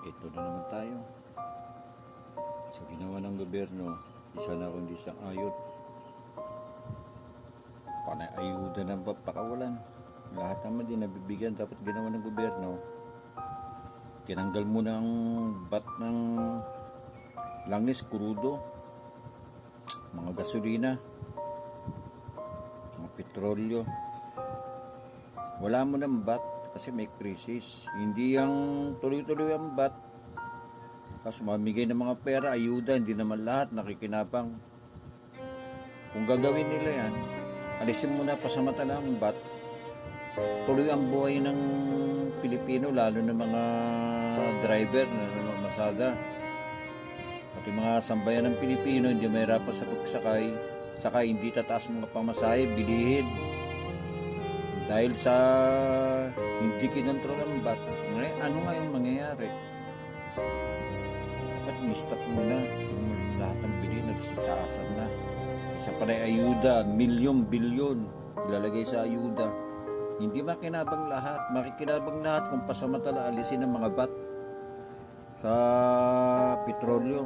Ito na naman tayo. Sa ginawa ng gobyerno, isa na kundi isang ayot. Panay-ayuda ng pakawalan. Lahat naman din nabibigyan dapat ginawa ng gobyerno. Tinanggal mo ng bat ng langis, kurudo, mga gasolina, mga petrolyo. Wala mo ng bat kasi may krisis. Hindi ang tuloy-tuloy ang bat. Kasi mamigay ng mga pera, ayuda, hindi naman lahat nakikinabang. Kung gagawin nila yan, alisin mo na pasamantala ang bat. Tuloy ang buhay ng Pilipino, lalo ng mga driver na namamasada. Pati mga sambayan ng Pilipino, hindi mahirapan sa pagsakay. Saka hindi tataas mga pamasahe, bilihin. Dahil sa hindi kinontrol ang bat. Ano nga yung mangyayari? Dapat mistop muna. Lahat ng bili, nagsitaasan na. Isa pa rin ayuda, milyon-bilyon ilalagay sa ayuda. Hindi makinabang lahat. Makikinabang lahat kung pasamantala alisin ang mga bat sa petrolyo.